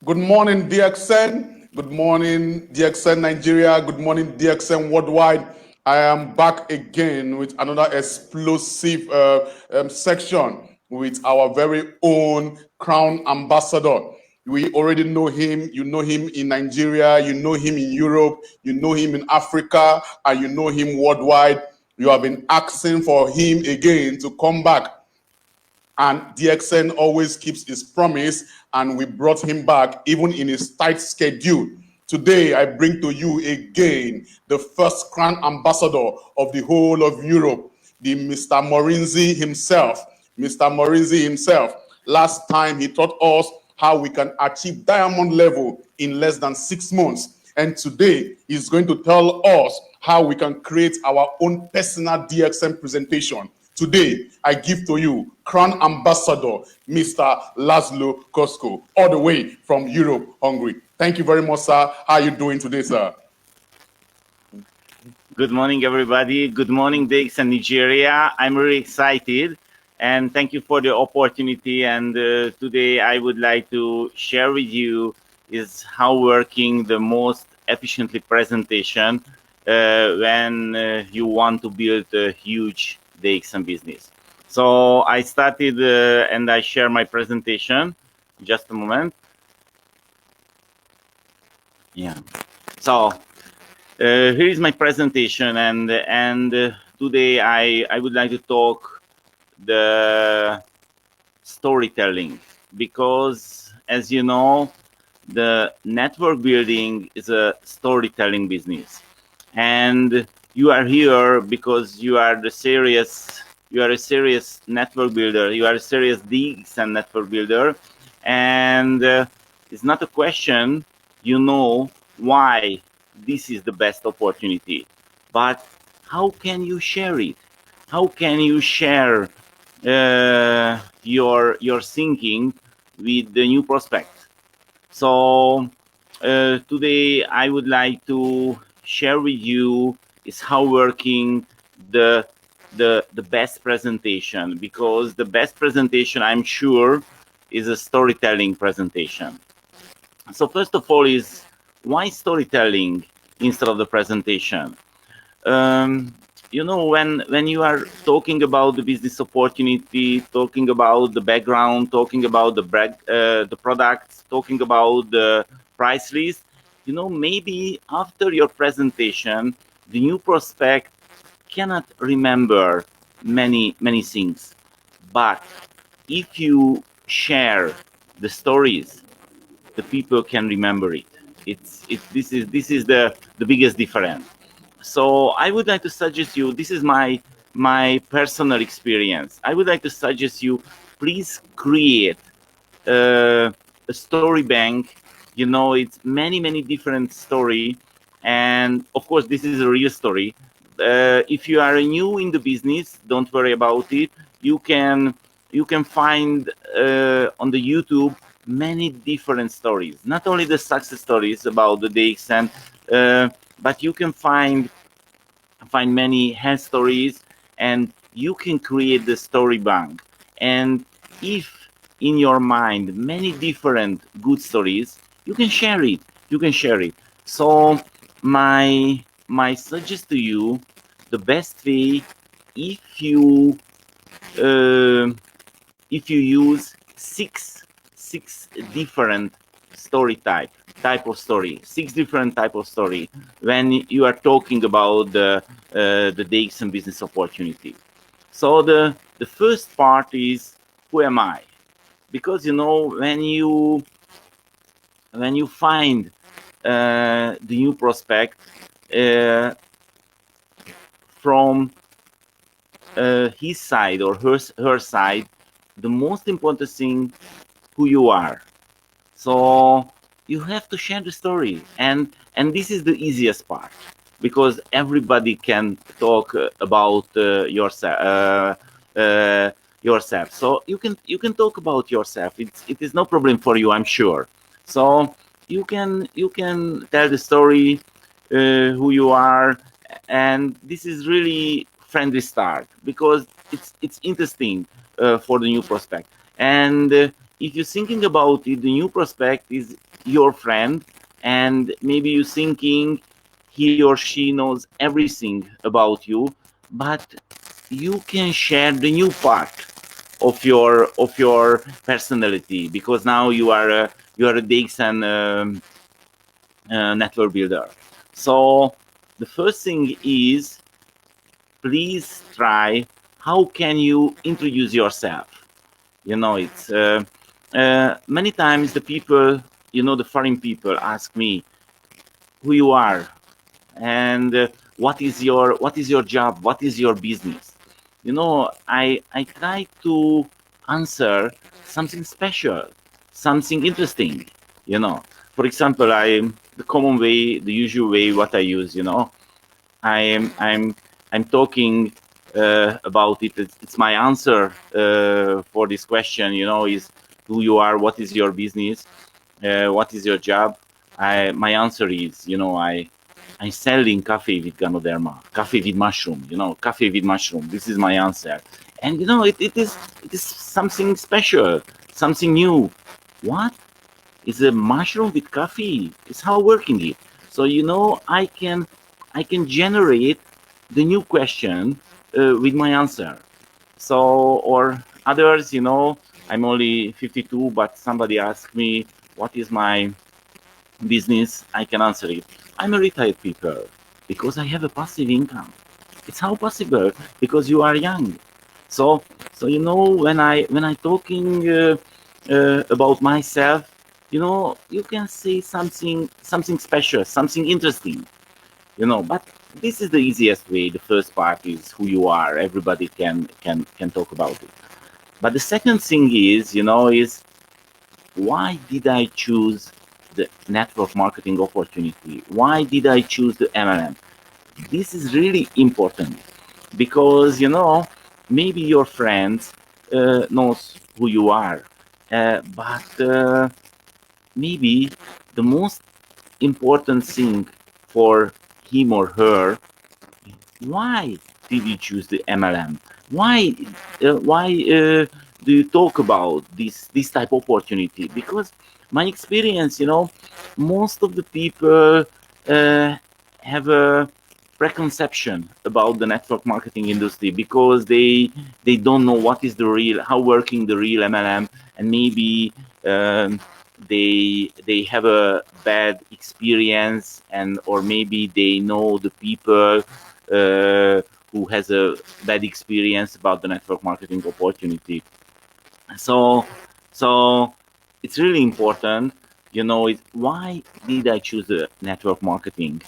Good morning, DXN. Good morning, DXN Nigeria. Good morning, DXN Worldwide. I am back again with another explosive section with our very own Crown Ambassador. We already know him. You know him in Nigeria. You know him in Europe. You know him in Africa. And you know him worldwide. You have been asking for him again to come back. And DXN always keeps his promise, and we brought him back even in his tight schedule. Today, I bring to you again the first Crown Ambassador of the whole of Europe, the Mr. Morinzi himself. Mr. Morinzi himself. Last time, he taught us how we can achieve diamond level in less than 6 months. And today, he's going to tell us how we can create our own personal DXN presentation. Today, I give to you Crown Ambassador, Mr. LASZLO Kosko, all the way from Europe, Hungary. Thank you very much, sir. How are you doing today, sir? Good morning, everybody. Good morning, Dix and Nigeria. I'm really excited, and thank you for the opportunity. And today, I would like to share with you is how working the most efficiently presentation when you want to build a huge DXN business. So I started and I share my presentation. Just a moment. Yeah. So here is my presentation, and today I would like to talk the storytelling, because as you know, the network building is a storytelling business, and you are here because you are a serious network builder. You are a serious DXN network builder, and it's not a question, you know, why this is the best opportunity, but how can you share it? How can you share your thinking with the new prospect? So today I would like to share with you is how working the best presentation, because the best presentation, I'm sure, is a storytelling presentation. So first of all is, why storytelling instead of the presentation? You know, when you are talking about the business opportunity, talking about the background, talking about the products, talking about the price list, you know, maybe after your presentation, the new prospect cannot remember many things. But if you share the stories, the people can remember it. This is the biggest difference. So I would like to suggest you, this is my personal experience. I would like to suggest you, please create a story bank. You know, it's many different story, and of course this is a real story. If you are new in the business, don't worry about it. You can find on the YouTube many different stories, not only the success stories about the DXN, but you can find many health stories, and you can create the story bank. And if in your mind many different good stories, you can share it. So my suggest to you, the best way, if you use six different story type of story, 6 different type of story when you are talking about the DXN business opportunity. So the first part is, who am I? Because you know, when you find the new prospect from his side or her side, the most important thing, who you are. So you have to share the story, and this is the easiest part, because everybody can talk about yourself. So you can talk about yourself. It is no problem for you, I'm sure. So you can tell the story, who you are, and this is really friendly start, because it's interesting for the new prospect. And if you're thinking about it, the new prospect is your friend, and maybe you're thinking he or she knows everything about you, but you can share the new part of your personality, because now you are a DXN network builder. So the first thing is, please try, how can you introduce yourself? You know, it's many times the people, you know, the foreign people ask me who you are, and what is your job, what is your business. You know, I try to answer something special, something interesting. You know, for example, the common way, the usual way what I use, you know, I'm talking about it. It's my answer for this question. You know, is who you are, what is your business, what is your job. My answer is, you know, I'm selling coffee with Ganoderma, coffee with mushroom. You know, coffee with mushroom. This is my answer, and you know, it is something special, something new. What is a mushroom with coffee? It's how working it. So you know, I can generate the new question with my answer. So, or others, you know, I'm only 52, but somebody asked me what is my business, I can answer it. I'm a retired people because I have a passive income. It's how possible because you are young. So, so you know, when I talking about myself, you know, you can say something special, something interesting, you know. But this is the easiest way. The first part is who you are. Everybody can talk about it. But the second thing is, you know, is why did I choose the network marketing opportunity? Why did I choose the MLM? This is really important because, you know, maybe your friends knows who you are, but maybe the most important thing for him or her, why did you choose the MLM? Why do you talk about this type of opportunity? Because my experience, you know, most of the people uh, have a preconception about the network marketing industry because they don't know what is the real, how working the real MLM, and maybe they have a bad experience, and or maybe they know the people uh, who has a bad experience about the network marketing opportunity. So, so it's really important, you know, why did I choose the network marketing?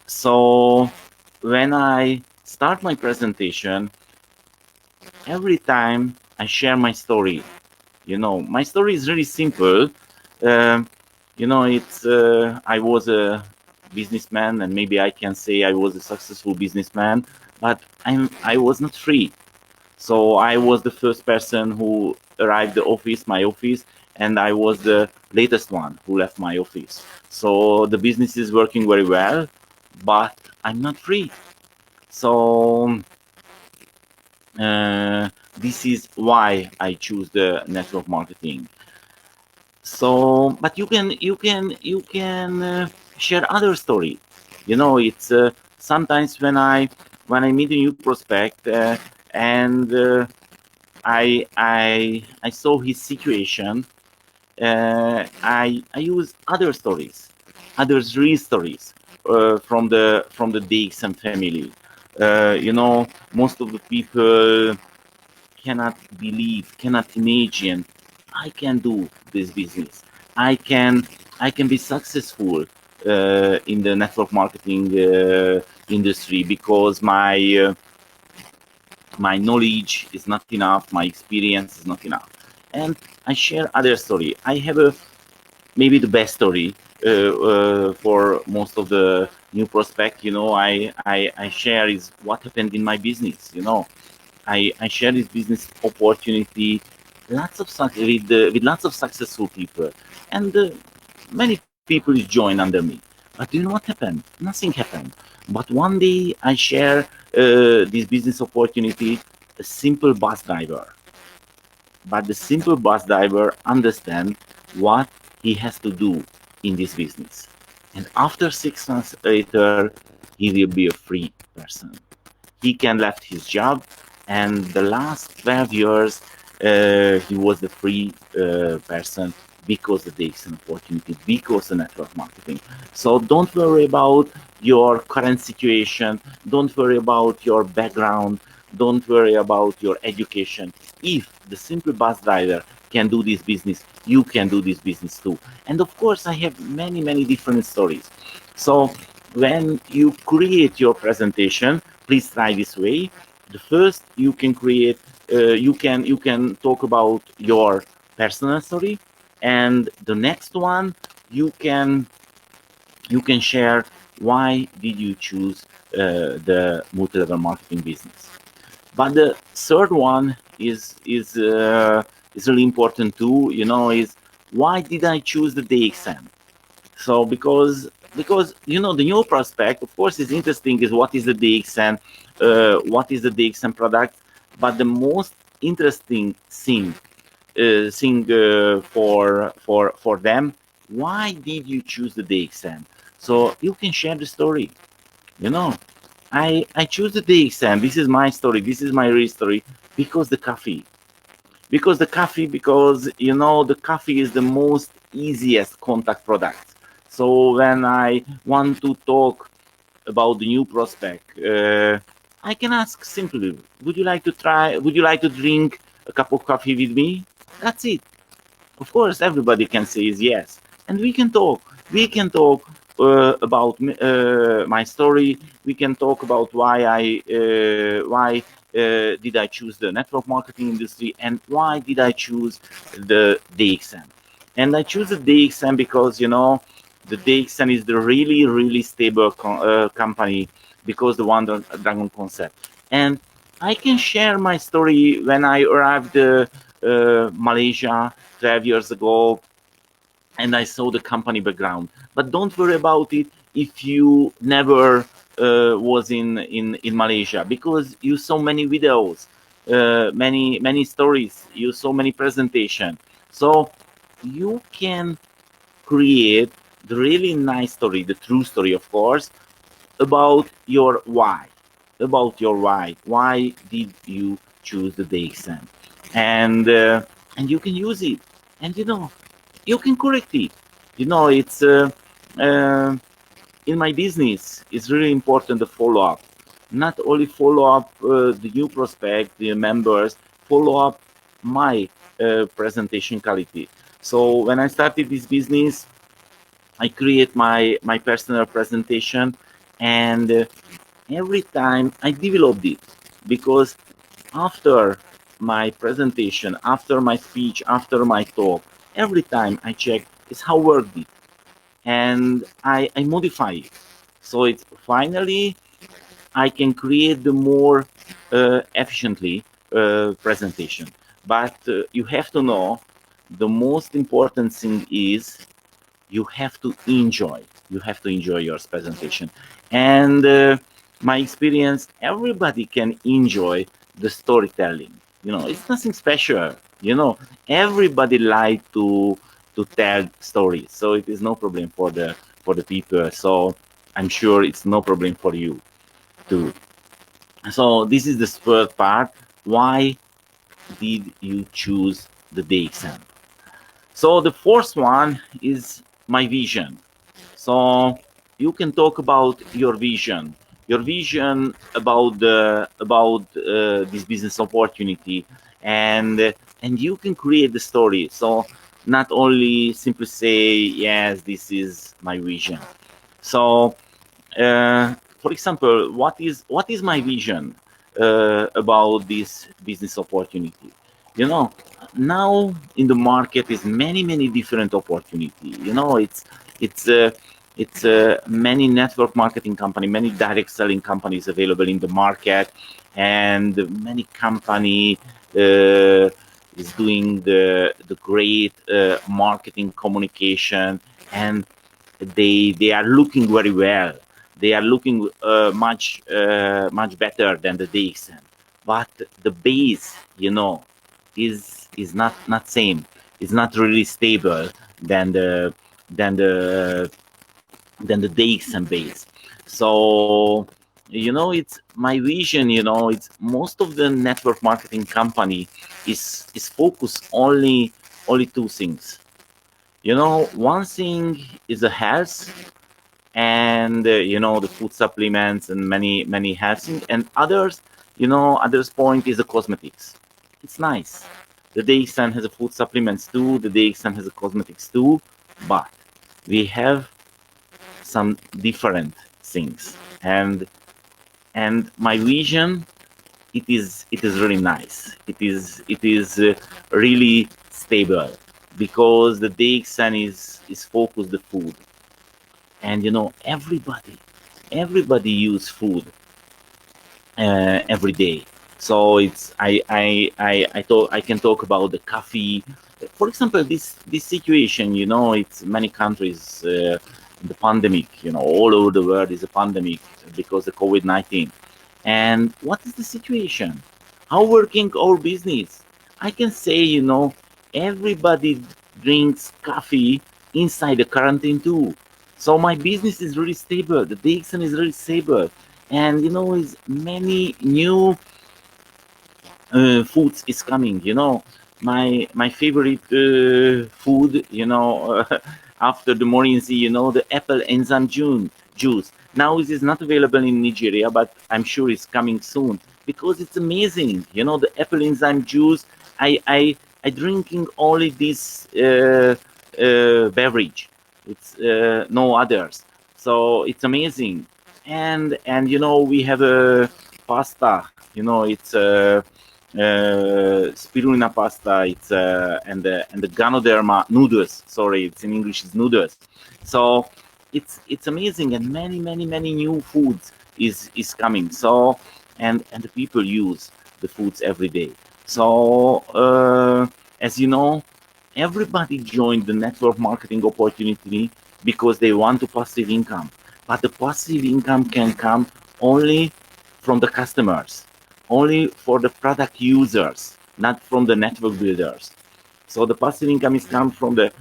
So when I start my presentation, every time I share my story, you know, my story is really simple. Um, you know, it's I was a businessman, and maybe I can say I was a successful businessman, but I was not free. So I was the first person who arrived the office, my office, and I was the latest one who left my office. So the business is working very well, but I'm not free. So this is why I choose the network marketing. So, but you can share other story. You know, it's sometimes when I meet a new prospect and I saw his situation. I use other stories, others real stories from the DXM family. You know, most of the people cannot believe, cannot imagine I can do this business. I can I can be successful in the network marketing industry because my knowledge is not enough, my experience is not enough, and I share other story. I have a maybe the best story for most of the new prospect. You know, I share is what happened in my business. You know, I share this business opportunity, with lots of successful people, and many people join under me. But do you know what happened? Nothing happened. But one day I share this business opportunity, a simple bus driver. But the simple bus driver understand what he has to do in this business. And after 6 months later, he will be a free person. He can left his job, and the last 12 years he was the free person because of the DXN opportunity, because of network marketing. So don't worry about your current situation, don't worry about your background, don't worry about your education. If the simple bus driver can do this business, you can do this business too. And of course, I have many different stories. So when you create your presentation, please try this way. The first, you can create, you can talk about your personal story, and the next one, you can share why did you choose the multi-level marketing business. But the third one is really important too. You know, is why did I choose the DXM? So because you know the new prospect, of course, is interesting. Is what is the DXM? What is the DXM product? But the most interesting thing for them, why did you choose the DXM? So you can share the story. You know, I choose the DXM. This is my story. This is my real story because the coffee. Because you know the coffee is the most easiest contact product. So when I want to talk about the new prospect, I can ask simply, would you like to try, would you like to drink a cup of coffee with me? That's it. Of course, everybody can say is yes, and we can talk. We can talk about my story. We can talk about why did I choose the network marketing industry, and why did I choose the DXM. And I choose the DXM because you know the DXM is the really stable company because the One Dragon concept. And I can share my story when I arrived Malaysia 12 years ago, and I saw the company background. But don't worry about it if you never was in Malaysia, because you saw many videos, many stories, you saw many presentation. So you can create the really nice story, the true story, of course, about your why. About your why. Why did you choose the DXM? And you can use it, and you know you can correct it. You know, it's uh, in my business. It's really important to follow up. Not only follow up the new prospect, the members, follow up my presentation quality. So when I started this business, I create my personal presentation, and every time I developed it, because after my presentation, after my speech, after my talk, every time I check is how worked it, and I modify it. So it's finally I can create the more efficiently presentation. But you have to know the most important thing is you have to enjoy. You have to enjoy your presentation. And my experience, everybody can enjoy the storytelling. You know, it's nothing special. You know, everybody like to tell stories, so it is no problem for the people. So I'm sure it's no problem for you too. So this is the third part. Why did you choose the DXM? So the fourth one is my vision. So you can talk about your vision about this business opportunity, and you can create the story. So not only simply say yes, this is my vision. So for example, what is my vision about this business opportunity? You know, now in the market is many different opportunity. You know, it's many network marketing company, many direct selling companies available in the market, and many company is doing the great marketing communication, and they are looking very well. They are looking much better than the DXM, but the base, you know, is not same. is not really stable than than the the DXM base. So it's my vision. It's most of the network marketing company is focused only two things. One thing is the health, and the food supplements and many health things, and others point is the cosmetics. It's nice. The DXN has a food supplements too. The DXN has a cosmetics too, but we have some different things, and my vision, it is really nice. It is really stable, because the DXN is focused the food, and everybody use food every day. So it's I can talk about the coffee. For example, this situation, it's many countries, the pandemic, all over the world is a pandemic because of COVID-19. And what is the situation? How working our business? I can say, everybody drinks coffee inside the quarantine too. So my business is really stable. The Dixon is really stable, and is many new foods is coming. My favorite food. After the Morinzi, the apple enzyme juice. Now it is not available in Nigeria, but I'm sure it's coming soon because it's amazing. The apple enzyme juice. I drinking only this beverage. It's no others. So it's amazing. And we have a pasta. It's spirulina pasta. It's and the Ganoderma noodles. Sorry, it's in English. It's noodles. So it's amazing, and many new foods is coming. So and the people use the foods every day. So as you know, everybody joined the network marketing opportunity because they want to passive income. But the passive income can come only from the customers, only for the product users, not from the network builders. So the passive income is come from the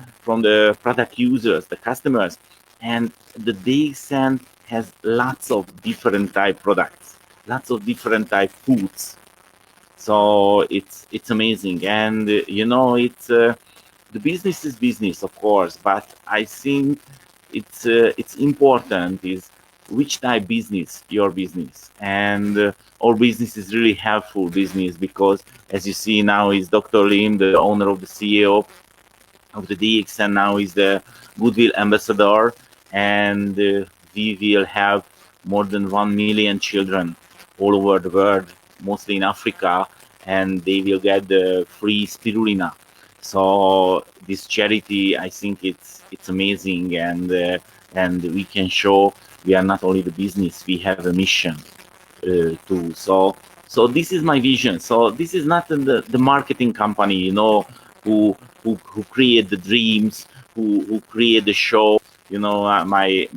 product users, the customers, and the DXN has lots of different type products, lots of different type foods. So it's amazing, and it's the business is business, of course, but I think it's important is which type business your business, and our business is really helpful business because as you see now is Dr. Lim, the owner of the CEO of the DXN, now is the Goodwill ambassador, and we will have more than 1 million children all over the world, mostly in Africa, and they will get the free spirulina. So this charity, I think it's amazing, and we can show we are not only the business, we have a mission too. So this is my vision. So this is not the marketing company, who create the dreams, who create the show. My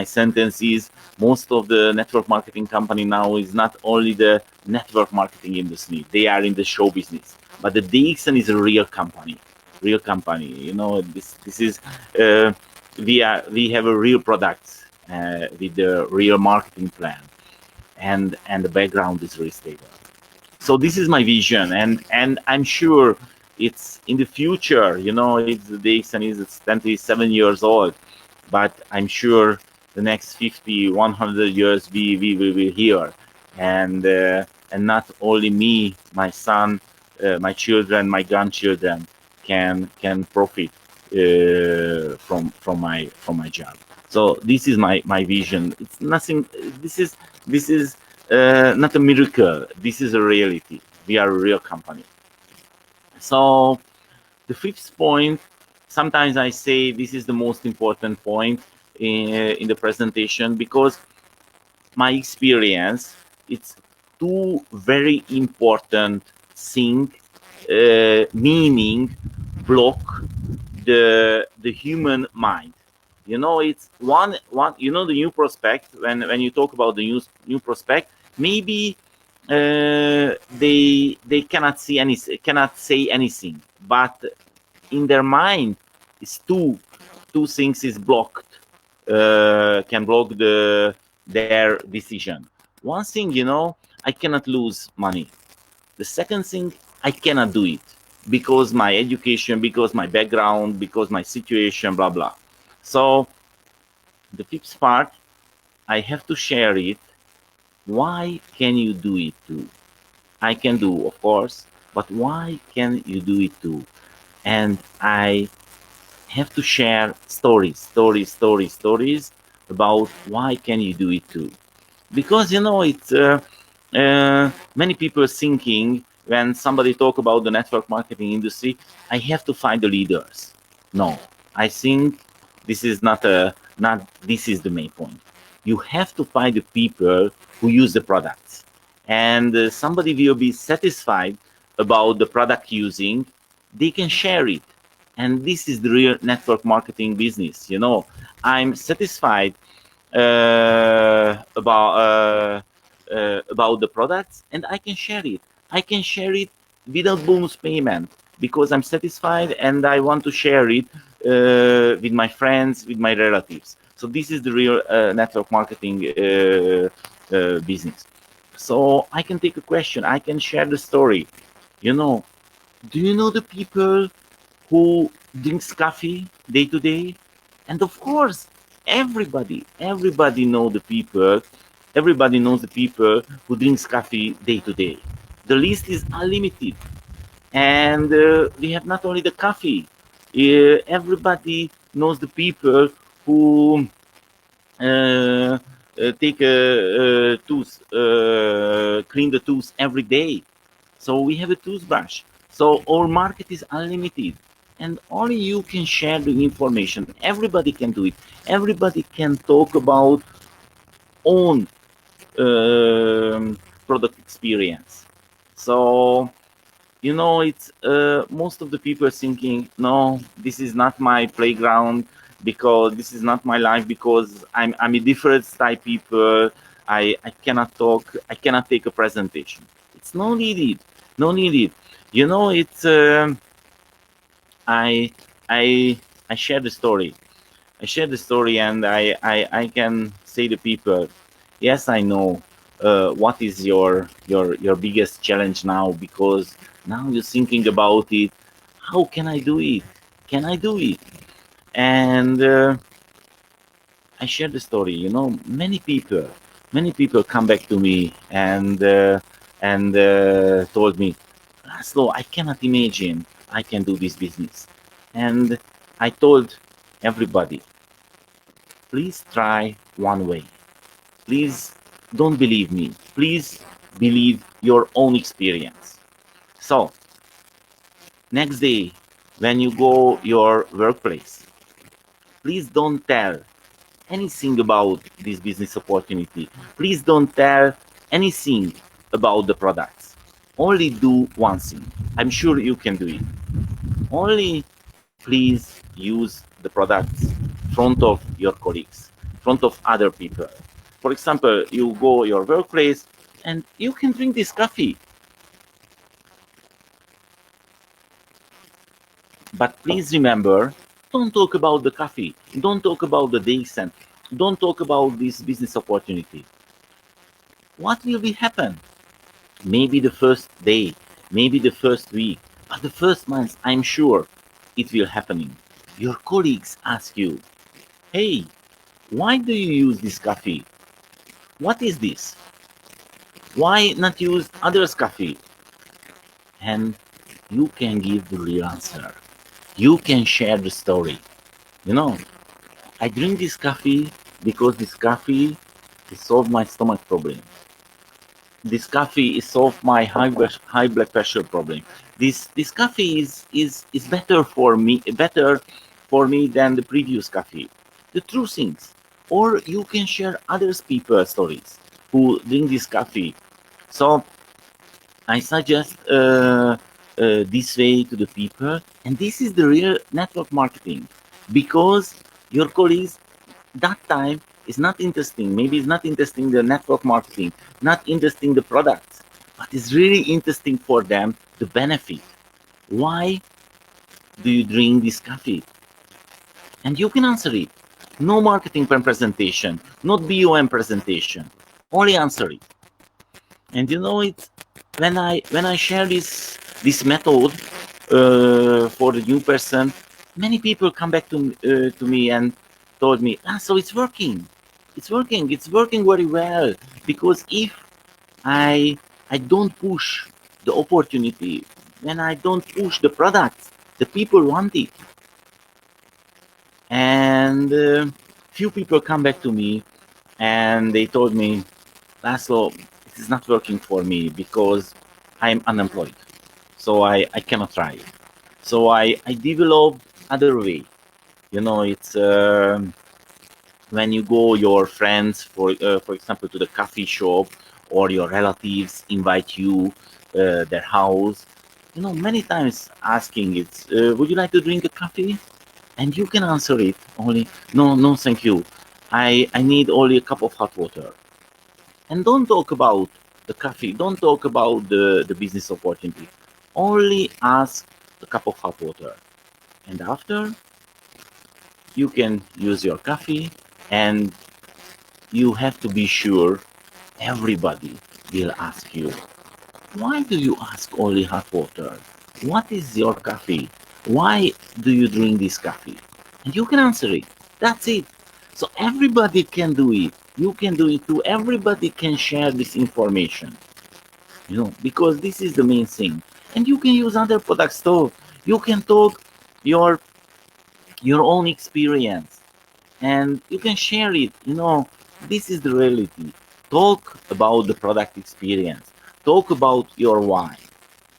sentence is most of the network marketing company now is not only the network marketing industry, they are in the show business. But the DXN is a real company, real company. This is we have a real product with the real marketing plan, and the background is really stable. So this is my vision, and I'm sure it's in the future. It's the DXN is 27 years old, but I'm sure the next 50, 100 years we will be here, and not only me, my son, my children, my grandchildren can profit from my job. So this is my vision. It's nothing. This is not a miracle. This is a reality. We are a real company. So the fifth point, sometimes I say this is the most important point in the presentation, because my experience, it's two very important thing, meaning block the human mind. It's one. The new prospect. When you talk about the new prospect, maybe they cannot say anything, but in their mind is two things is blocked, can block their decision. One thing, I cannot lose money. The second thing, I cannot do it because my education, because my background, because my situation, blah blah. So the fifth part, I have to share it. Why can you do it too? I can do, of course, but why can you do it too? And I have to share stories about why can you do it too. Because it's many people thinking when somebody talk about the network marketing industry, I have to find the leaders. No, I think this is not this is the main point. You have to find the people who use the products, and somebody will be satisfied about the product using. They can share it, and this is the real network marketing business. I'm satisfied about the products, and I can share it. I can share it without bonus payment because I'm satisfied and I want to share it with my friends, with my relatives. So this is the real network marketing business. So I can take a question. I can share the story. You know, do you know the people who drinks coffee day to day? And of course, everybody knows the people who drinks coffee day to day. The list is unlimited, and we have not only the coffee. Everybody knows the people who take a tooth, clean the tooth every day. So we have a toothbrush. So our market is unlimited, and only you can share the information. Everybody can do it. Everybody can talk about own product experience. So it's most of the people are thinking, no, this is not my playground, because this is not my life, because I'm a different type people. I cannot talk, I cannot take a presentation. It's no needed, no needed. It's I I I share the story. I share the story, and I can say to people, yes, I know what is your biggest challenge now, because now you're thinking about it. How can I do it? Can I do it? And I share the story. Many people come back to me and told me, Laszlo, I cannot imagine I can do this business. And I told everybody, please try one way. Please don't believe me. Please believe your own experience. So, next day, when you go your workplace, please don't tell anything about this business opportunity. Please don't tell anything about the products. Only do one thing. I'm sure you can do it. Only please use the products front of your colleagues, front of other people. For example, you go your workplace and you can drink this coffee. But please remember, don't talk about the coffee. Don't talk about the day cent. Don't talk about this business opportunity. What will be happen? Maybe the first day, maybe the first week, but the first month, I'm sure it will happening. Your colleagues ask you, hey, why do you use this coffee? What is this? Why not use others' coffee? And you can give the real answer. You can share the story. You know, I drink this coffee because this coffee is solve my stomach problem. This coffee is solve my high blood pressure problem. This coffee is better for me than the previous coffee. The true things. Or you can share others people's stories who drink this coffee. So I suggest this way to the people, and this is the real network marketing, because your colleagues that time is not interesting. Maybe it's not interesting the network marketing, not interesting the products. but it's really interesting for them the benefit. Why do you drink this coffee? And you can answer it. No marketing plan presentation, not BOM presentation, only answer it. And you know it, when I share this method for the new person, many people come back to me and told me, so it's working, it's working very well. Because if I I don't push the opportunity, when I don't push the products, the people want it. And few people come back to me and they told me, LASZLO, it is not working for me because I'm unemployed. So I cannot try it. So I developed other way. You know, it's when you go, your friends, for example, to the coffee shop, or your relatives invite you their house. You know, many times asking it, would you like to drink a coffee? And you can answer it only, no, no, thank you. I need only a cup of hot water. And don't talk about the coffee, don't talk about the business opportunity. Only ask a cup of hot water. And after, you can use your coffee, and you have to be sure everybody will ask you, why do you ask only hot water? What is your coffee? Why do you drink this coffee? And you can answer it. That's it. So everybody can do it. You can do it too. Everybody can share this information. You know, because this is the main thing. And you can use other products too. You can talk your your own experience, and you can share it. You know, this is the reality. Talk about the product experience. Talk about your why.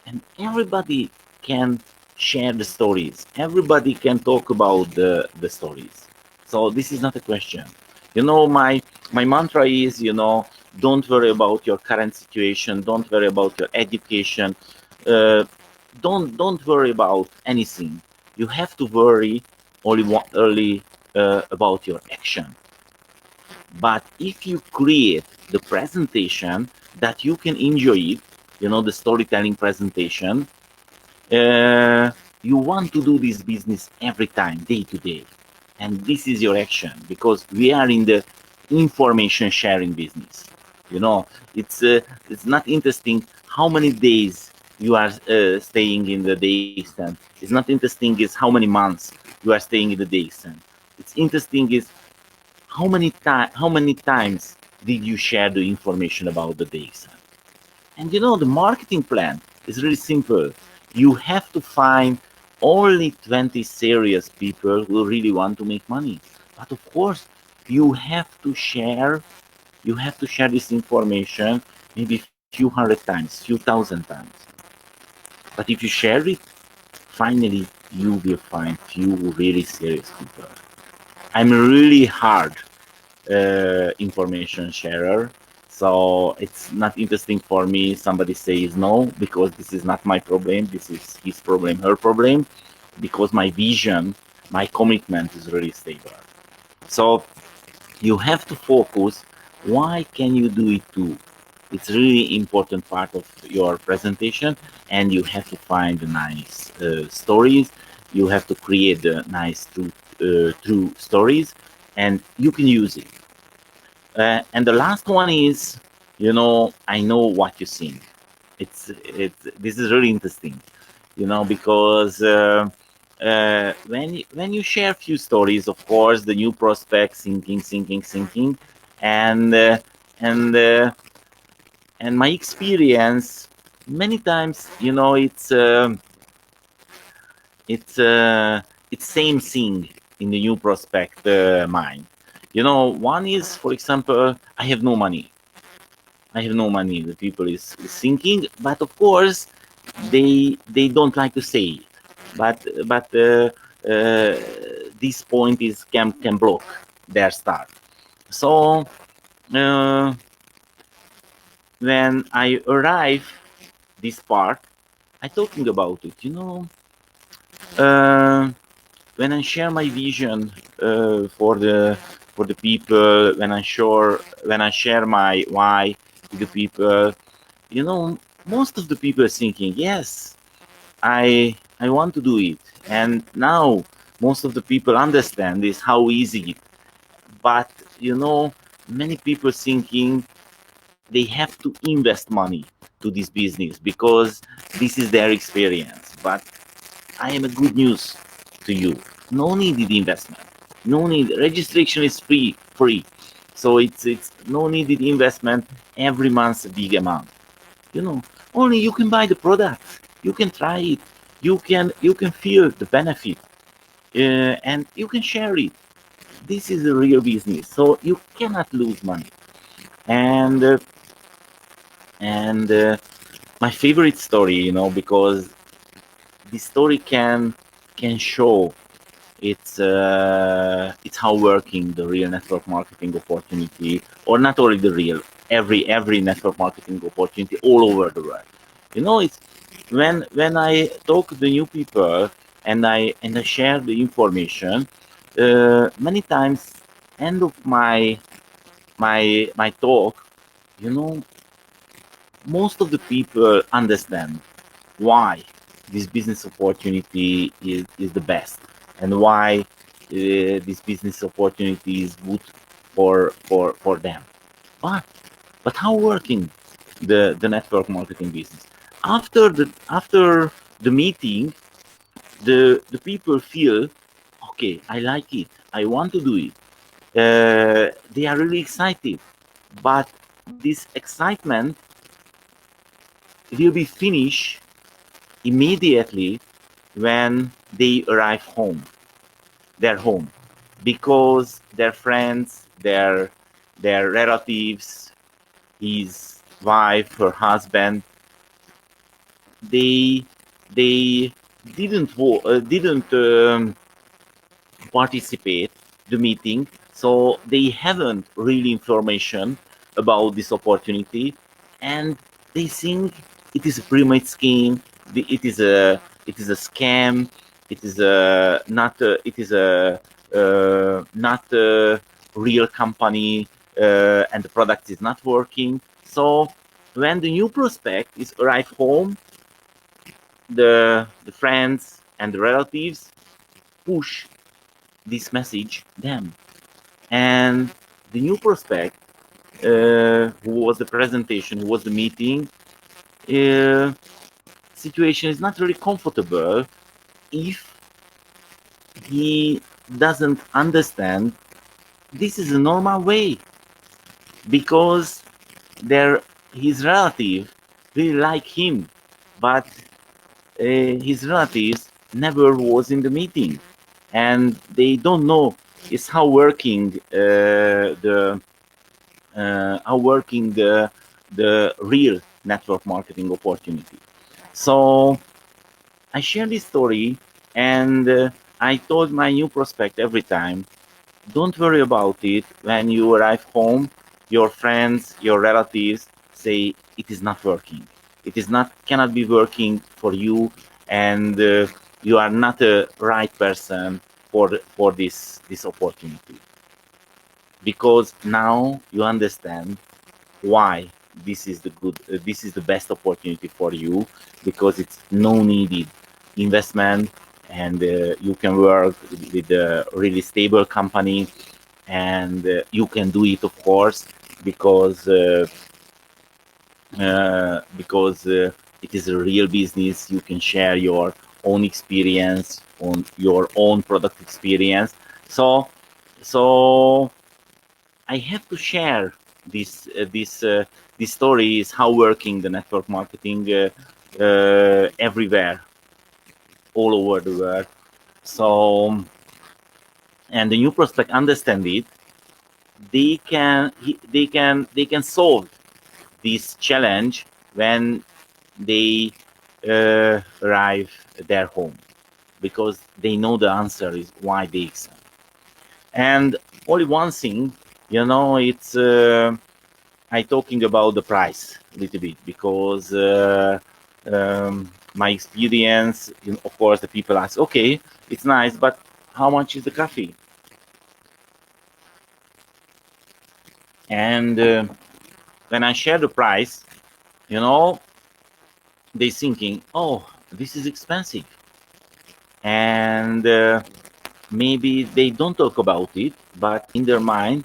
And everybody can share the stories. Everybody can talk about the stories. So this is not a question. You know, my mantra is, you know, don't worry about your current situation. Don't worry about your education. Uh, don't worry about anything. You have to worry only about your action. But if you create the presentation that you can enjoy it, you know, the storytelling presentation, uh, you want to do this business every time, day to day. And this is your action, because we are in the information sharing business. You know, it's not interesting how many days you are staying in the day stand. It's not interesting is how many months you are staying in the day stand. It's interesting is how many times did you share the information about the day stand. And you know, the marketing plan is really simple. You have to find only 20 serious people who really want to make money. But of course, you have to share this information maybe few hundred times, few thousand times. But if you share it, finally you will find few really serious people. I'm really hard information sharer. So it's not interesting for me. Somebody says no, because this is not my problem. This is his problem, her problem, because my vision, my commitment is really stable. So you have to focus. Why can you do it too? It's really important part of your presentation, and you have to find the nice stories. You have to create the nice true stories, and you can use it. And the last one is, you know, I know what you think. It's this is really interesting, you know, because when you share a few stories, of course, the new prospect thinking, and uh, and uh, and my experience many times, you know, it's it's same thing in the new prospect mind. You know, one is, for example, I have no money. I have no money. The people is thinking, but of course, they don't like to say it. But this point is can block their start. So uh, when I arrive this part, I talking about it. You know, uh, when I share my vision for the people, when I share my why to the people, you know. most of the people are thinking, yes, I want to do it. And now most of the people understand this, how easy. But you know, many people thinking they have to invest money to this business because this is their experience. But I am a good news to you. No needed investment. No need. Registration is free. So it's no needed investment. Every month a big amount. You know, only you can buy the product. You can try it. You can feel the benefit, and you can share it. This is a real business, so you cannot lose money. And my favorite story, because this story can show it's how working the real network marketing opportunity, or not only the real, every network marketing opportunity all over the world. It's when I talk to the new people, and I share the information, many times end of my talk, you know most of the people understand why this business opportunity is the best, and why this business opportunity is good for them. But how working the network marketing business? After the meeting, the people feel, okay, I like it, I want to do it. They are really excited, but this excitement will be finished immediately when they arrive their home, because their friends, their relatives, his wife, her husband, they they didn't participate the meeting, so they haven't really information about this opportunity, and they think it is a pyramid scheme. It is a scam. It is a not a, it is a not a real company, and the product is not working. So when the new prospect is arrive home, the friends and the relatives push this message them, and the new prospect, who was the presentation, who was the meeting, uh, situation is not really comfortable if he doesn't understand this is a normal way, because his relative really like him, but his relatives never was in the meeting, and they don't know is how working the real network marketing opportunity. So I share this story, and I told my new prospect every time, don't worry about it. When you arrive home, your friends, your relatives say it is not working. It is not cannot be working for you, and you are not a right person for this opportunity, because now you understand why this is the best opportunity for you, because it's no needed investment, and you can work with a really stable company, and you can do it, of course, because it is a real business. You can share your own experience on your own product experience. So I have to share this story is how working the network marketing everywhere, all over the world. So, and the new prospect understand it. They can solve this challenge when they arrive at their home, because they know the answer is why they excel. And only one thing, it's I talking about the price a little bit, because my experience, of course, the people ask, okay, it's nice, but how much is the coffee? And when I share the price, you know, they thinking, oh, this is expensive, and maybe they don't talk about it, but in their mind,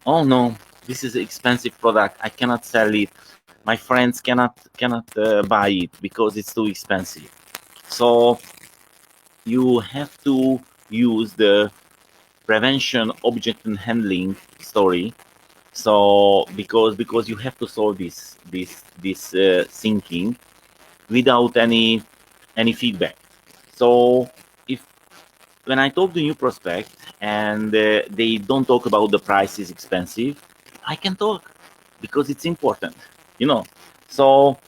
oh no, this is an expensive product, I cannot sell it, my friends cannot buy it because it's too expensive. So you have to use the prevention object and handling story. So because you have to solve this thinking without any feedback. So if when I talk to new prospect and they don't talk about the price is expensive, I can talk because it's important, you know. So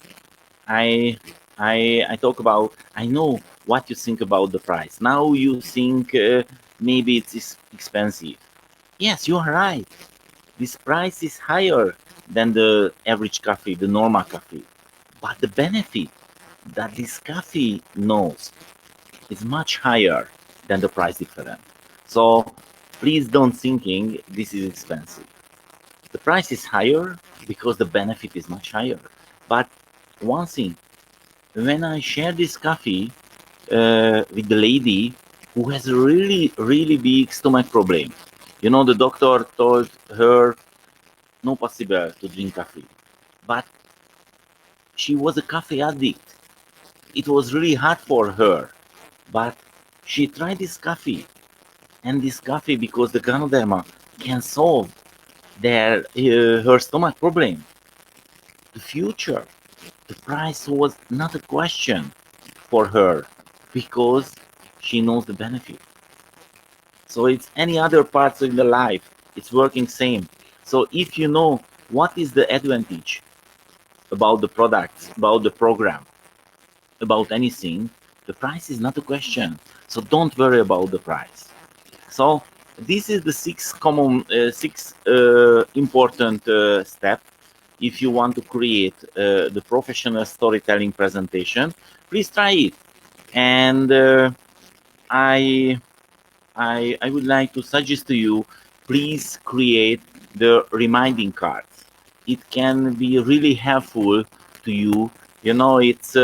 I I talk about, I know what you think about the price. Now you think maybe it's expensive. Yes, you are right. This price is higher than the average coffee, the normal coffee. But the benefit that this coffee knows is much higher than the price difference. So please don't thinking this is expensive. The price is higher because the benefit is much higher. But one thing, when I share this coffee with the lady who has a really big stomach problem, you know, the doctor told her no possible to drink coffee, but she was a coffee addict. It was really hard for her, but she tried this coffee, and this coffee, because the Ganoderma can solve her stomach problem. The future, the price was not a question for her because she knows the benefit. So it's any other parts in the life, it's working same. So if you know what is the advantage about the products, about the program, about anything, the price is not a question. So don't worry about the price. So this is the six important step. If you want to create the professional storytelling presentation, please try it. And I would like to suggest to you, please create the reminding cards. It can be really helpful to you. You know, this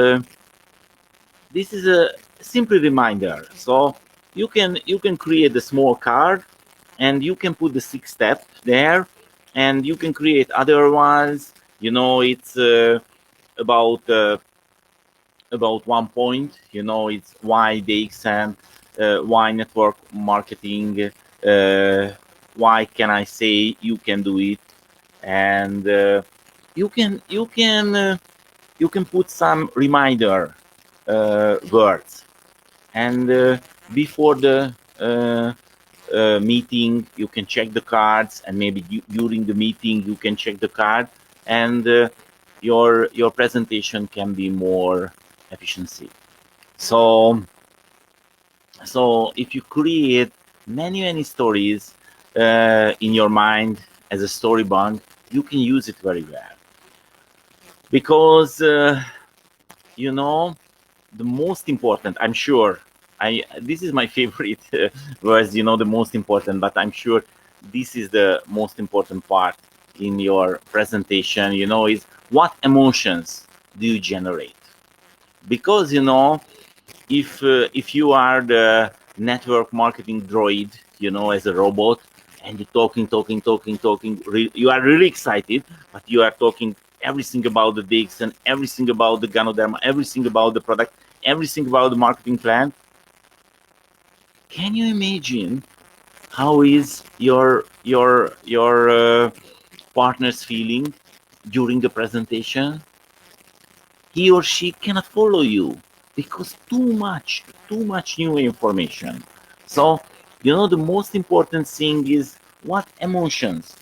is a simple reminder. So you can create a small card, and you can put the 6 steps there, and you can create other ones. You know, it's about 1 point. You know, it's why DXN, why network marketing, why can I say you can do it, and you can put some reminder words, and before the meeting you can check the cards, and maybe during the meeting you can check the card, and your presentation can be more efficiency. So if you create many stories in your mind as a story bank, you can use it very well, because you know, the most important, I'm sure, this is my favorite words, you know, the most important, but I'm sure this is the most important part in your presentation, you know, is what emotions do you generate? Because, you know, if you are the network marketing droid, you know, as a robot, and you're talking, you are really excited, but you are talking everything about the digs and everything about the Ganoderma, everything about the product, everything about the marketing plan. Can you imagine how is your partner's feeling during the presentation? He or she cannot follow you because too much new information. So, you know, the most important thing is what emotions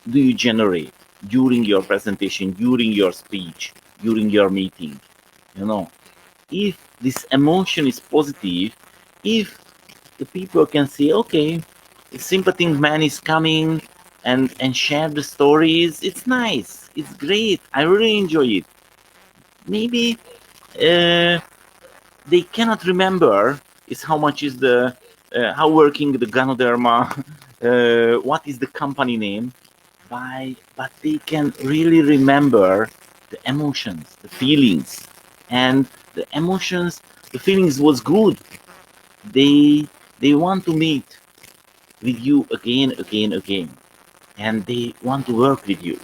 do you generate during your presentation, during your speech, during your meeting? You know, if this emotion is positive, if the people can see, okay, the sympathetic man is coming and share the stories, it's nice, it's great, I really enjoy it. Maybe they cannot remember is how much is the how working the Ganoderma, what is the company name, but they can really remember the emotions, the feelings, and the emotions, the feelings was good. They want to meet with you again, and they want to work with you.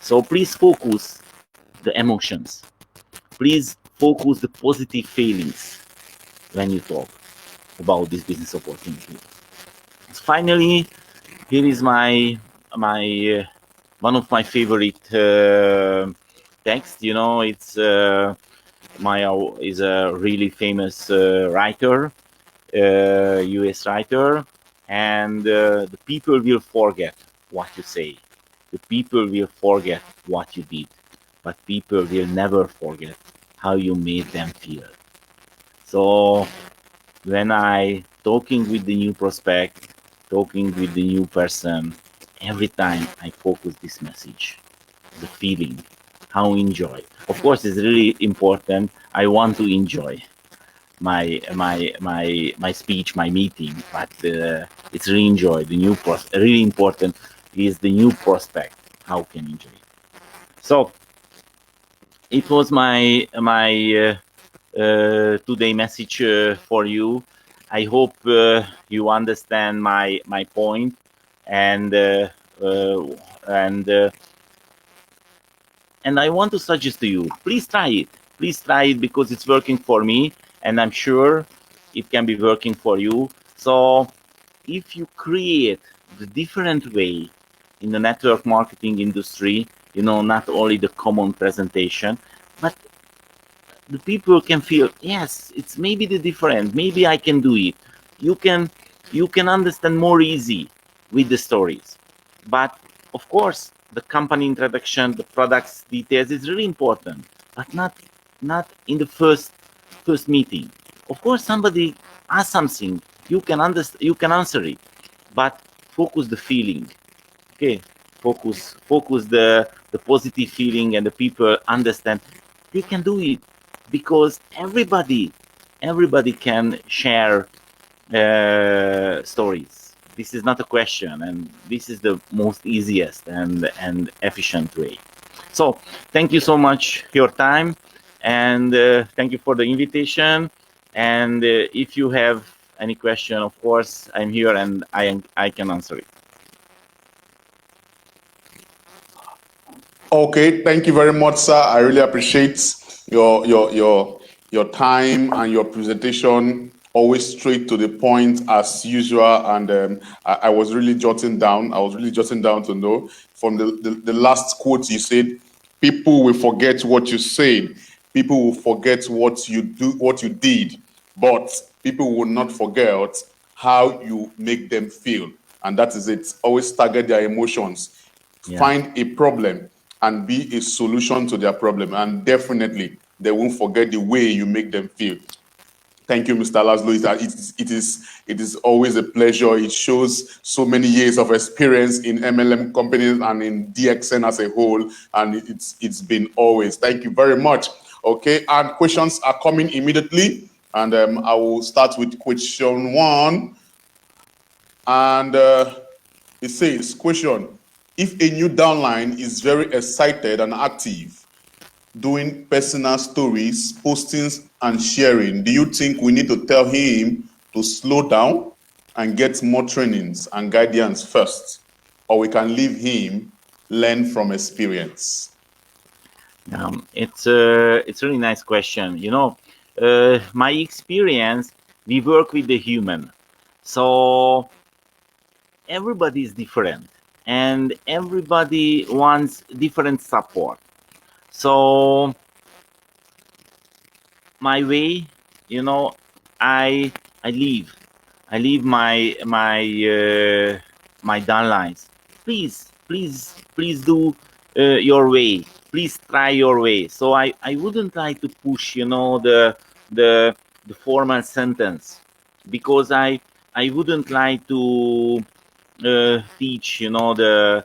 So please focus the emotions. Please focus the positive feelings when you talk about this business opportunity. Finally, here is my one of my favorite text. You know, it's Maya is a really famous writer, US writer, and the people will forget what you say. The people will forget what you did, but people will never forget how you made them feel. So when I talking with the new prospect, talking with the new person, every time I focus this message, the feeling, how enjoy. Of course, it's really important. I want to enjoy my speech, my meeting, but it's really enjoy the new really important is the new prospect. How can enjoy it? So it was my today message for you. I hope you understand my point, and uh, and uh, and I want to suggest to you, please try it. Please try it because it's working for me, and I'm sure it can be working for you. So if you create the different way in the network marketing industry, you know, not only the common presentation, but the people can feel, yes, it's maybe the different, maybe I can do it. You can understand more easy with the stories. But of course, the company introduction, the products details is really important, but not in the first meeting. Of course, somebody asks something, you can understand, you can answer it, but focus the feeling. Okay, focus the positive feeling, and the people understand they can do it, because everybody can share stories. This is not a question, and this is the most easiest and efficient way. So thank you so much for your time, and thank you for the invitation. And if you have any question, of course I'm here, and I can answer it. Okay, thank you very much, sir. I really appreciate your time and your presentation. Always straight to the point as usual. And I was really jotting down. I was really jotting down to know from the last quote you said, people will forget what you said. People will forget what you do, what you did, but people will not forget how you make them feel. And that is it. Always target their emotions. Yeah. Find a problem and be a solution to their problem. And definitely, they won't forget the way you make them feel. Thank you, Mr. LASZLO. It is always a pleasure. It shows so many years of experience in MLM companies and in DXN as a whole, and it's been always. Thank you very much. Okay, and questions are coming immediately, and I will start with question one, and it says, question: if a new downline is very excited and active, doing personal stories, postings, and sharing, do you think we need to tell him to slow down and get more trainings and guidance first? Or we can leave him learn from experience? It's a really nice question. You know, my experience, we work with the human, so everybody is different, and everybody wants different support. So my way, you know, I I leave I leave my downlines. Please do your way. Please try your way. So I wouldn't like to push, you know, the the formal sentence, because I wouldn't like to teach, you know, the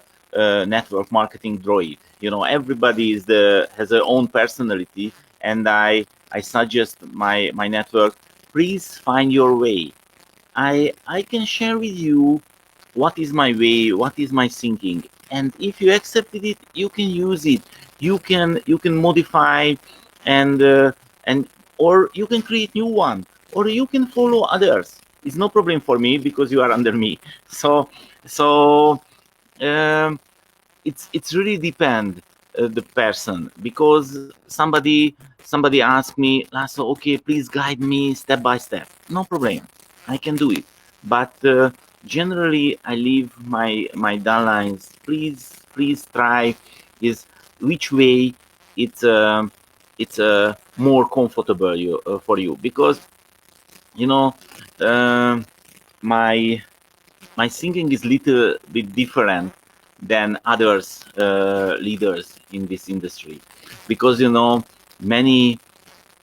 network marketing droid. You know, everybody has their own personality, and I suggest my network, please find your way. I can share with you what is my way, what is my thinking, and if you accepted it, you can use it. You can modify and and or you can create new one, or you can follow others. It's no problem for me because you are under me. So um, it's really depend the person, because somebody asked me, Lasso, okay, please guide me step by step. No problem, I can do it. But generally I leave my downlines, please try is which way it's more comfortable for you, because you know um my my thinking is little bit different than others leaders in this industry, because many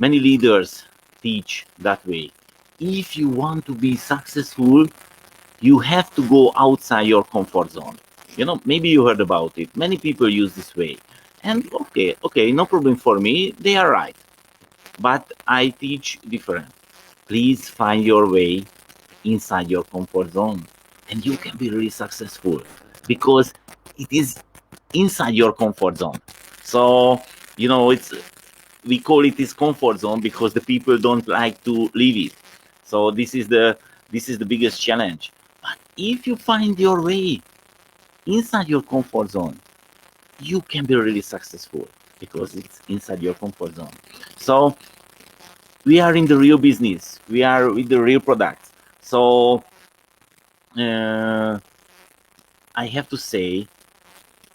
leaders teach that way. If you want to be successful, you have to go outside your comfort zone. Maybe you heard about it. Many people use this way, and okay, no problem for me, they are right. But I teach different. Please find your way inside your comfort zone, and you can be really successful, because it is inside your comfort zone. So it's we call it this comfort zone because the people don't like to leave it. So this is the biggest challenge. But if you find your way inside your comfort zone, you can be really successful, because it's inside your comfort zone. So we are in the real business, we are with the real products. So I have to say,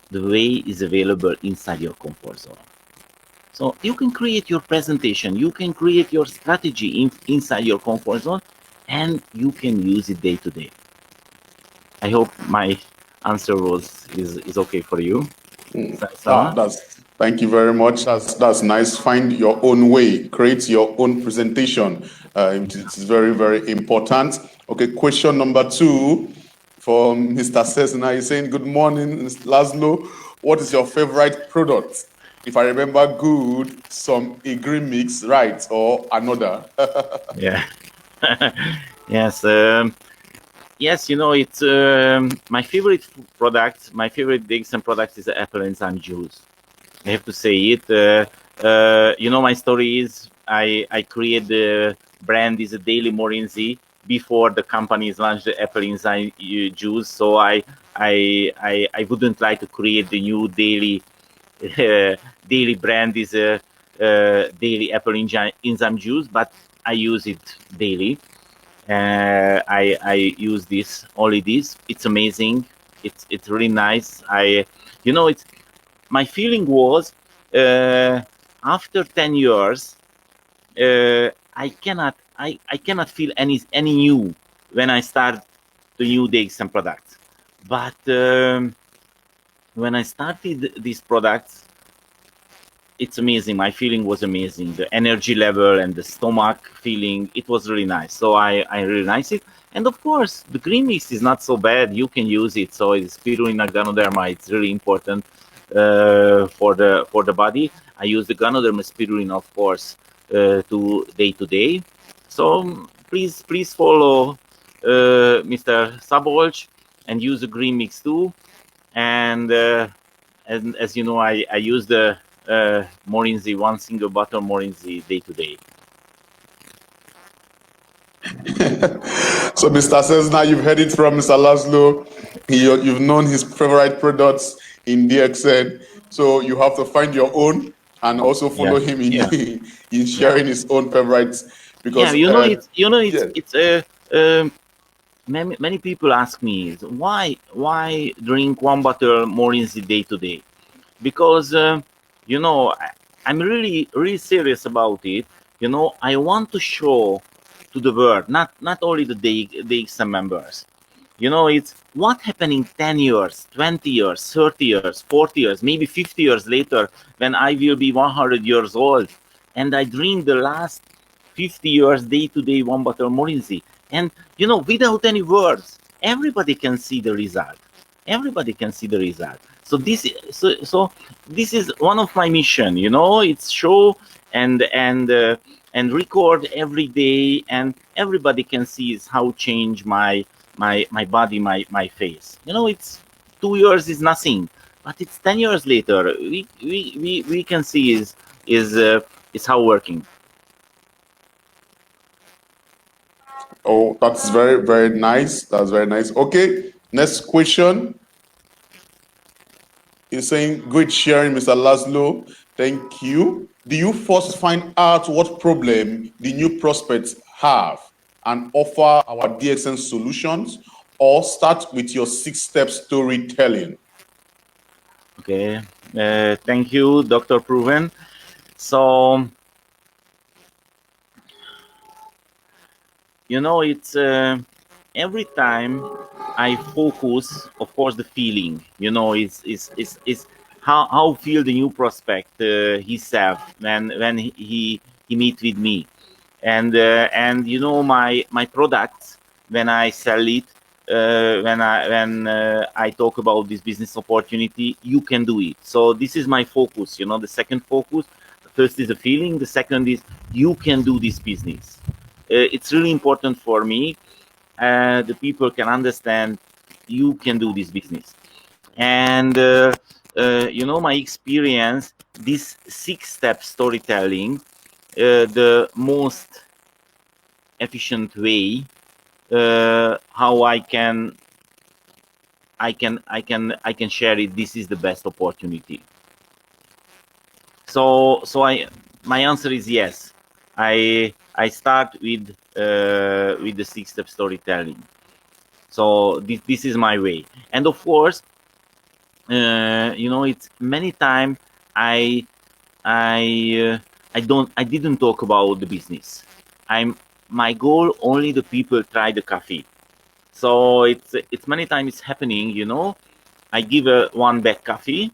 the way is available inside your comfort zone. So you can create your presentation, you can create your strategy inside your comfort zone, and you can use it day to day. I hope my answer is okay for you. Thank you very much. That's nice. Find your own way, create your own presentation. It's very, very important. Okay, question number 2 from Mr. Cessna. He's saying, good morning, Mr. Laszlo. What is your favorite product? If I remember good, some Igri mix, right, or another? Yeah. Yes. Yes, it's my favorite product. My favorite Dixon product is the apple enzyme juice. I have to say it. My story is I create the brand is a Daily Morinzi before the companies launched the apple enzyme juice. So I wouldn't like to create the new daily brand is a daily apple enzyme juice, but I use it daily. I use this only this. It's amazing. It's really nice. It's my feeling was after 10 years I cannot feel any new when I start the new days and products. But when I started these products, it's amazing. My feeling was amazing. The energy level and the stomach feeling, it was really nice. So I really nice it. And of course, the green mix is not so bad. You can use it. So it's spirulina ganoderma. It's really important for the body. I use the ganoderma spirulina, of course, to day. So please follow Mr. Sabolch and use the green mix too. And as you know, I use the Morinzi, one single bottle Morinzi day to day. So, Mr. Cessna, you've heard it from Mr. Laszlo. You've known his favorite products in DXN. So you have to find your own and also follow him in sharing his own favorites. Because many people ask me why drink one bottle Morinzi day to day, because I'm really serious about it. I want to show to the world, not only the DXM members. It's what happening 10 years, 20 years, 30 years, 40 years, maybe 50 years later, when I will be 100 years old and I drink the last 50 years day to day one bottle Morinzi. And, without any words, everybody can see the result. Everybody can see the result. So this is one of my mission, it's show and record every day, and everybody can see is how change my body, my face. It's 2 years is nothing, but it's 10 years later. We can see is is how working. Oh, that's very, very nice. That's very nice. Okay, next question is saying, great sharing, Mr. LASZLO. Thank you. Do you first find out what problem the new prospects have and offer our DXN solutions, or start with your 6-step storytelling? Okay, thank you, Dr. Proven. So, you know, it's every time I focus, of course, the feeling, you know, is how feel the new prospect himself when he meet with me, and you know my products when I sell it, when I talk about this business opportunity, you can do it. So this is my focus. You know, the second focus, the first is the feeling, the second is you can do this business. It's really important for me. The people can understand you can do this business, and you know my experience. This 6-step storytelling, the most efficient way how I can share it. This is the best opportunity. So my answer is yes. I start with the 6-step storytelling. So this is my way, and of course, you know, it's many times I I didn't talk about the business. My goal only the people try the coffee. So it's many times it's happening, you know. I give a 1 bag coffee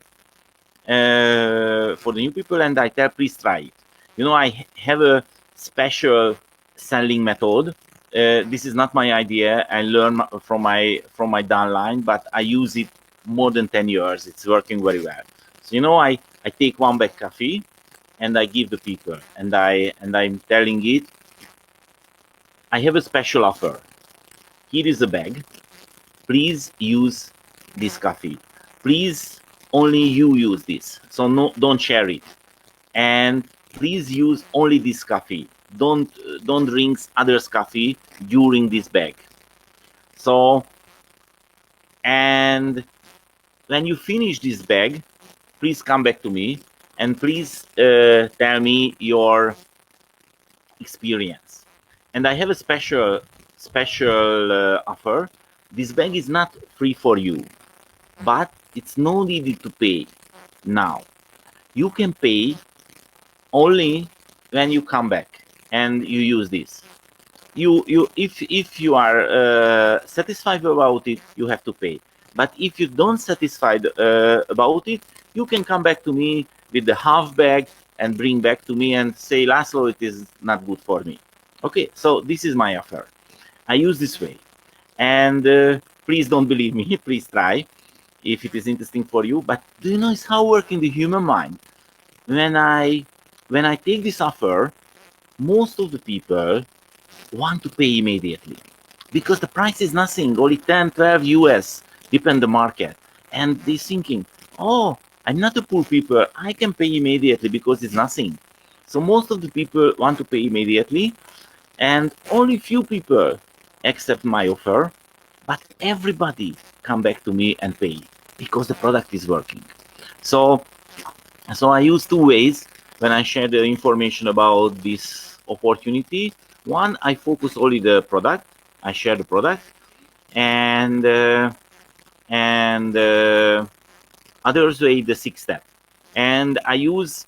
for the new people, and I tell please try it. You know, I have a special selling method. This is not my idea. I learned from my downline, but I use it more than 10 years. It's working very well. So you know, I take 1 bag coffee and I give the people, and I'm telling it. I have a special offer. Here is a bag. Please use this coffee. Please only you use this. So no, don't share it. And please use only this coffee. Don't drink others coffee during this bag. So, and when you finish this bag, please come back to me and please tell me your experience. And I have a special offer. This bag is not free for you, but it's no need to pay now. You can pay only when you come back and you use this. If you are satisfied about it, you have to pay. But if you don't satisfied about it, you can come back to me with the half bag and bring back to me and say, LASZLO, it is not good for me. Okay, so this is my offer. I use this way, and please don't believe me. Please try if it is interesting for you. But do you know it's how working the human mind? When I take this offer, most of the people want to pay immediately because the price is nothing, only 10, 12 US, depend the market. And they're thinking, oh, I'm not a poor people, I can pay immediately because it's nothing. So most of the people want to pay immediately, and only few people accept my offer, but everybody come back to me and pay because the product is working. So I use 2 ways when I share the information about this opportunity. One, I focus only the product. I share the product, and others way the 6-step. And I use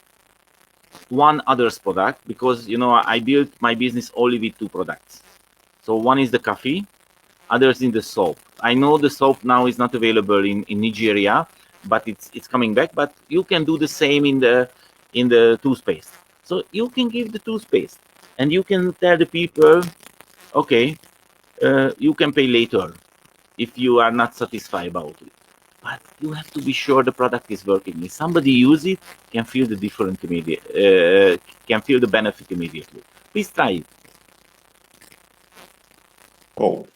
one others product because you know I built my business only with 2 products. So one is the coffee, others in the soap. I know the soap now is not available in Nigeria, but it's coming back. But you can do the same in the toothpaste. So you can give the toothpaste, and you can tell the people, okay, you can pay later if you are not satisfied about it. But you have to be sure the product is working. If somebody use it, can feel the difference can feel the benefit immediately. Please try it. Oh,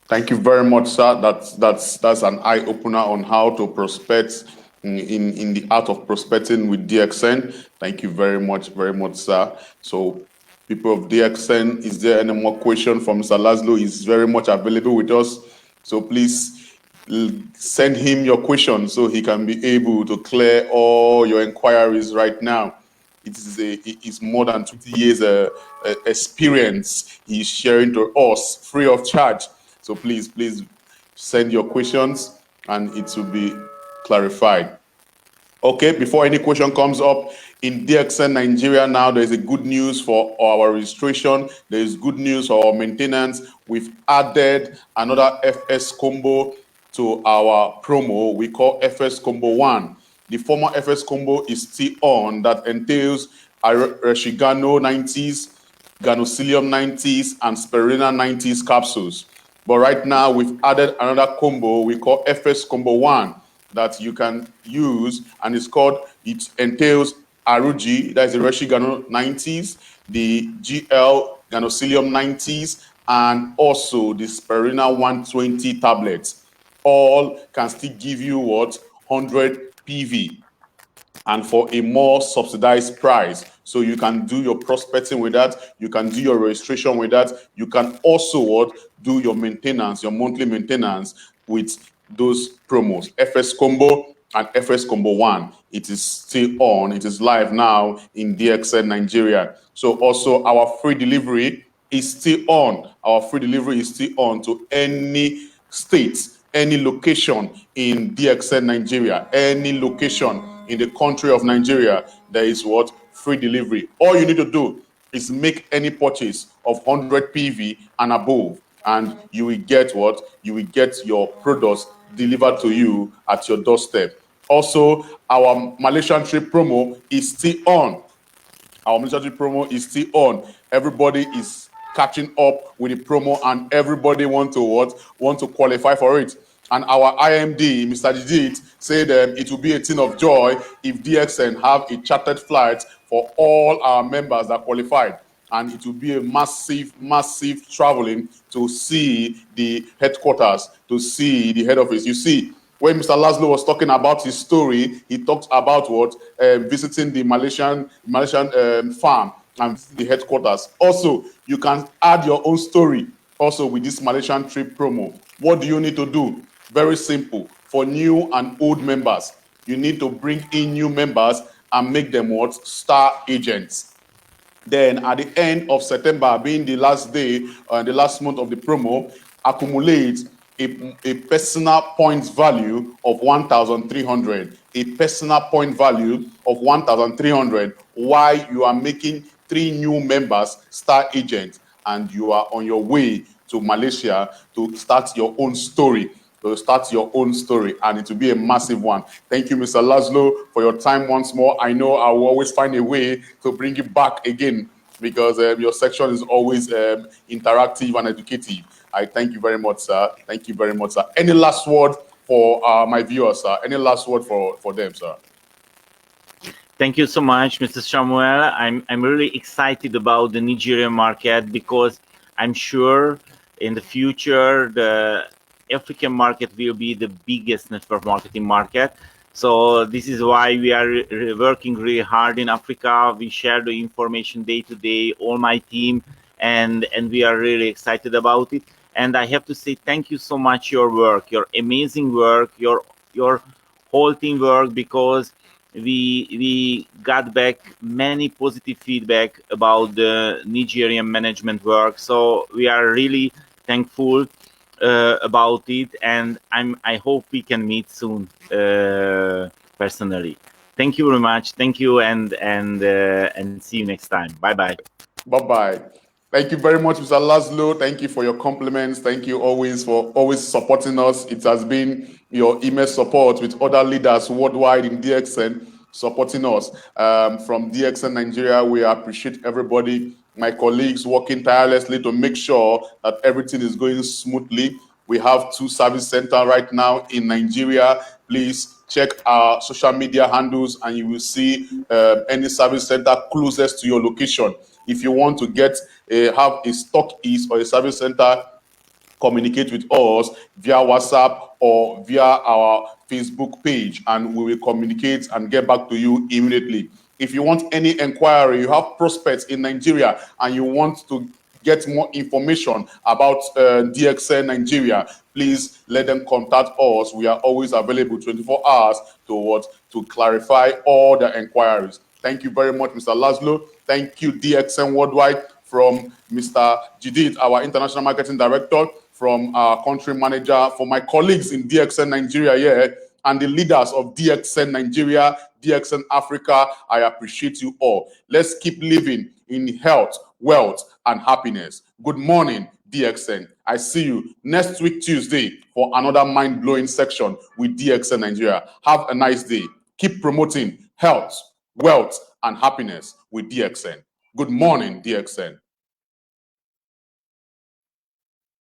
thank you very much, sir. That's an eye opener on how to prospect in the art of prospecting with DXN. Thank you very much, sir. So, people of DXN, is there any more question from Mr. LASZLO? He's very much available with us. So please send him your question so he can be able to clear all your inquiries right now. It's more than 20 years experience he's sharing to us free of charge. So please send your questions and it will be clarified. Okay, before any question comes up, in DXN Nigeria now, there is a good news for our registration. There is good news for our maintenance. We've added another FS combo to our promo we call FS Combo 1. The former FS combo is still on, that entails Reshigano 90s, Ganocilium 90s, and Spirulina 90s capsules. But right now, we've added another combo we call FS Combo 1 that you can use, and it entails Aruji, that is the Reshigano 90s, the GL Ganocilium 90s, and also the Spirulina 120 tablets. All can still give you what? 100 PV, and for a more subsidized price. So you can do your prospecting with that, you can do your registration with that, you can also what? Do your maintenance, your monthly maintenance with those promos. FS Combo and FS Combo 1. It is still on, it is live now in DXN Nigeria. So also our free delivery is still on. Our free delivery is still on to any state, any location in DXN Nigeria, any location in the country of Nigeria. There is what? Free delivery. All you need to do is make any purchase of 100 PV and above, and you will get what? You will get your products delivered to you at your doorstep. Also, our Malaysian trip promo is still on. Our Malaysian trip promo is still on. Everybody is catching up with the promo, and everybody want to qualify for it. And our IMD, Mr. Jidit, said it will be a thing of joy if DXN have a chartered flight for all our members that qualified. And it will be a massive traveling to see the headquarters, to see the head office. You see, when Mr. LASZLO was talking about his story, he talked about what? Visiting the Malaysian farm and the headquarters. Also, you can add your own story also with this Malaysian trip promo. What do you need to do? Very simple. For new and old members, you need to bring in new members and make them what? Star agents. Then at the end of September, being the last day, the last month of the promo, accumulate a personal points value of 1,300. A personal point value of 1,300 while you are making 3 new members star agents, and you are on your way to Malaysia to start your own story. And it will be a massive one. Thank you, Mr. LASZLO, for your time once more. I know I will always find a way to bring you back again, because your section is always interactive and educative. I thank you very much, sir. Thank you very much, sir. Any last word for my viewers, sir? Any last word for them, sir? Thank you so much, Mr. Samuel. I'm really excited about the Nigerian market, because I'm sure in the future the African market will be the biggest network marketing market. So this is why we are working really hard in Africa. We share the information day to day, all my team, and we are really excited about it. And I have to say thank you so much, your work, your amazing work, your whole team work, because we got back many positive feedback about the Nigerian management work. So we are really thankful about it, and I hope we can meet soon personally. Thank you very much. Thank you, and see you next time. Bye bye. Bye bye. Thank you very much, Mr. LASZLO. Thank you for your compliments. Thank you always for supporting us. It has been your email support with other leaders worldwide in DXN supporting us. From DXN Nigeria, we appreciate everybody, my colleagues working tirelessly to make sure that everything is going smoothly. We have 2 service centers right now in Nigeria. Please check our social media handles and you will see any service center closest to your location. If you want to have a stock east or a service center communicate with us via WhatsApp or via our Facebook page, and we will communicate and get back to you immediately. If you want any inquiry, you have prospects in Nigeria and you want to get more information about DXN Nigeria, please let them contact us. We are always available 24 hours to clarify all the inquiries. Thank you very much, Mr. LASZLO. Thank you, DXN Worldwide, from Mr. Judith, our International Marketing Director, from our country manager, for my colleagues in DXN Nigeria here, and the leaders of DXN Nigeria, DXN Africa. I appreciate you all. Let's keep living in health, wealth, and happiness. Good morning, DXN. I see you next week, Tuesday, for another mind-blowing section with DXN Nigeria. Have a nice day. Keep promoting health, wealth, and happiness with DXN. Good morning, DXN.